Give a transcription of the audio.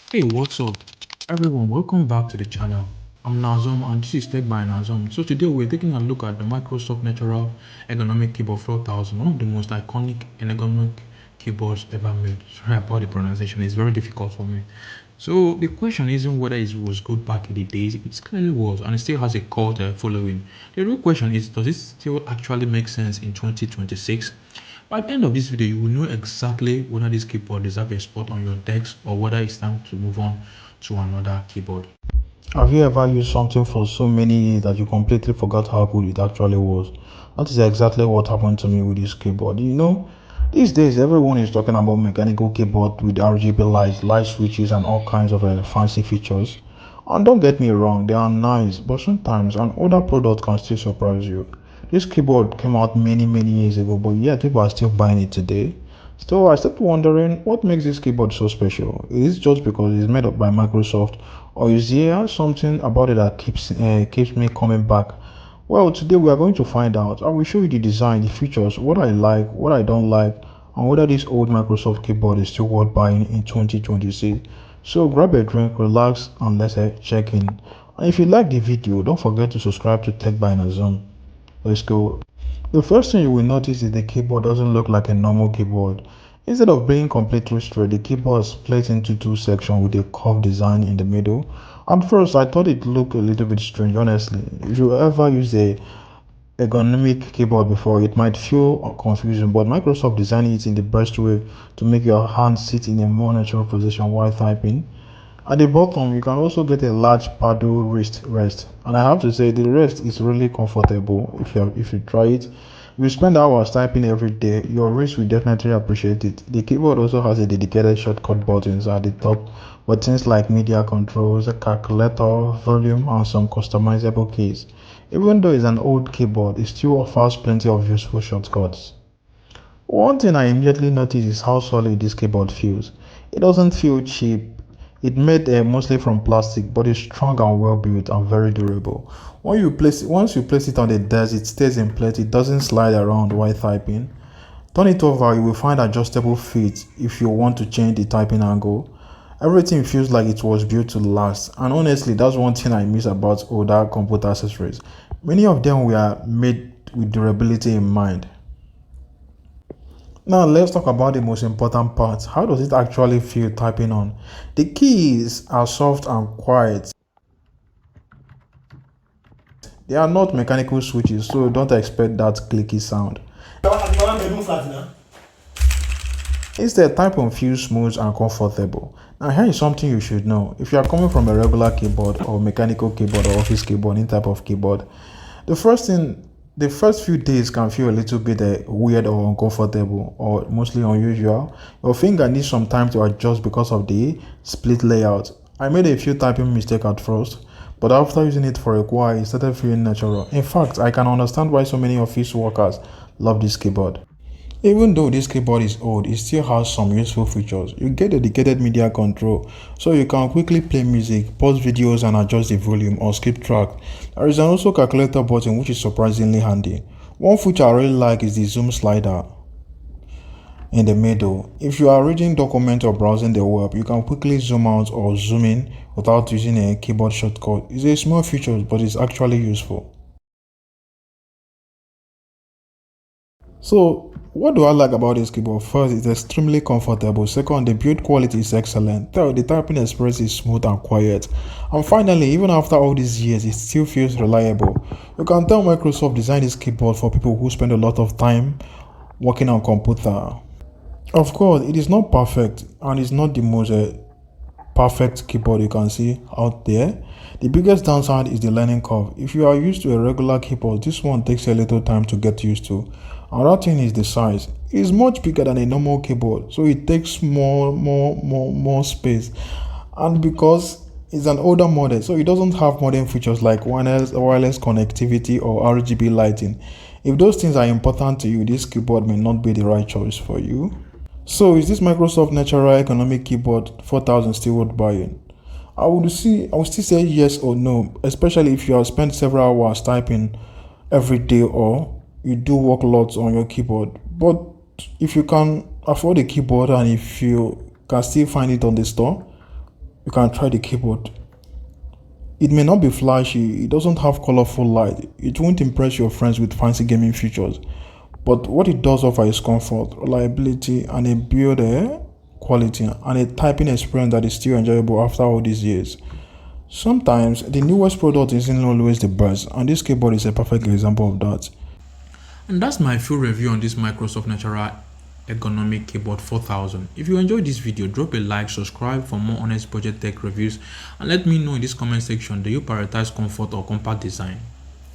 Hey, what's up? Everyone, welcome back to the channel. I'm Nazom and this is Tech by Nazom. So today we're taking a look at the Microsoft Natural Ergonomic Keyboard 4000, one of the most iconic ergonomic keyboards ever made. Sorry about the pronunciation, it's very difficult for me. So the question isn't whether it was good back in the days, it clearly was and it still has a cult following. The real question is, does it still actually make sense in 2026? By the end of this video, you will know exactly whether this keyboard deserves a spot on your desk or whether it's time to move on to another keyboard. Have you ever used something for so many years that you completely forgot how good it actually was? That is exactly what happened to me with this keyboard. These days everyone is talking about mechanical keyboard with RGB lights, light switches, and all kinds of fancy features. And don't get me wrong, they are nice, but sometimes an older product can still surprise you. This keyboard came out many years ago, but yet people are still buying it today. So I started wondering what makes this keyboard so special. Is it just because it's made up by Microsoft, or is there something about it that keeps me coming back? Well, today we are going to find out. I will show you the design, the features, what I like, what I don't like, and whether this old Microsoft keyboard is still worth buying in 2026. So grab a drink, relax, and let's check in. And if you like the video, don't forget to subscribe to Tech by Nazum. Let's go. The first thing you will notice is the keyboard doesn't look like a normal keyboard. Instead of being completely straight, the keyboard is split into two sections with a curved design in the middle. At first, I thought it looked a little bit strange, honestly. If you ever use a ergonomic keyboard before, it might feel confusing, but Microsoft designed it in the best way to make your hand sit in a more natural position while typing. At the bottom, you can also get a large paddle wrist rest, and I have to say the rest is really comfortable if you try it. If you spend hours typing every day, your wrist will definitely appreciate it. The keyboard also has a dedicated shortcut buttons at the top for things like media controls, a calculator, volume, and some customizable keys. Even though it's an old keyboard, it still offers plenty of useful shortcuts. One thing I immediately noticed is how solid this keyboard feels. It doesn't feel cheap. It's made mostly from plastic, but it's strong and well built and very durable. Once you place it on the desk, it stays in place. It doesn't slide around while typing. Turn it over, you will find adjustable feet if you want to change the typing angle. Everything feels like it was built to last, and honestly, that's one thing I miss about older computer accessories. Many of them were made with durability in mind. Now let's talk about the most important part. How does it actually feel typing on? The keys are soft and quiet. They are not mechanical switches, so don't expect that clicky sound. Instead, type on feels smooth and comfortable. Now here is something you should know. If you are coming from a regular keyboard or mechanical keyboard or office keyboard, any type of keyboard, the first thing the first few days can feel a little bit weird or uncomfortable or mostly unusual. Your finger needs some time to adjust because of the split layout. I made a few typing mistakes at first, but after using it for a while, it started feeling natural. In fact, I can understand why so many office workers love this keyboard. Even though this keyboard is old, it still has some useful features. You get dedicated media control, so you can quickly play music, pause videos and adjust the volume or skip track. There is an also calculator button which is surprisingly handy. One feature I really like is the zoom slider in the middle. If you are reading documents or browsing the web, you can quickly zoom out or zoom in without using a keyboard shortcut. It's a small feature, but it's actually useful. So, what do I like about this keyboard? First, it's extremely comfortable. Second, the build quality is excellent. Third, the typing experience is smooth and quiet. And finally, even after all these years, it still feels reliable. You can tell Microsoft designed this keyboard for people who spend a lot of time working on computer. Of course, it is not perfect and it's not the most perfect keyboard you can see out there. The biggest downside is the learning curve. If you are used to a regular keyboard, this one takes a little time to get used to. Another thing is the size. It is much bigger than a normal keyboard, so it takes more space. And because it's an older model, so it doesn't have modern features like wireless connectivity or RGB lighting. If those things are important to you, this keyboard may not be the right choice for you. So is this Microsoft Natural Ergonomic Keyboard 4000 still worth buying? I would still say yes or no, especially if you have spent several hours typing every day or you do work lots on your keyboard. But if you can afford a keyboard and if you can still find it on the store, you can try the keyboard. It may not be flashy, it doesn't have colorful light, it won't impress your friends with fancy gaming features. But what it does offer is comfort, reliability, and a build quality and a typing experience that is still enjoyable after all these years. Sometimes the newest product isn't always the best, and this keyboard is a perfect example of that. And that's my full review on this Microsoft Natural Ergonomic Keyboard 4000. If you enjoyed this video, drop a like, subscribe for more honest budget tech reviews, and let me know in this comment section, do you prioritize comfort or compact design?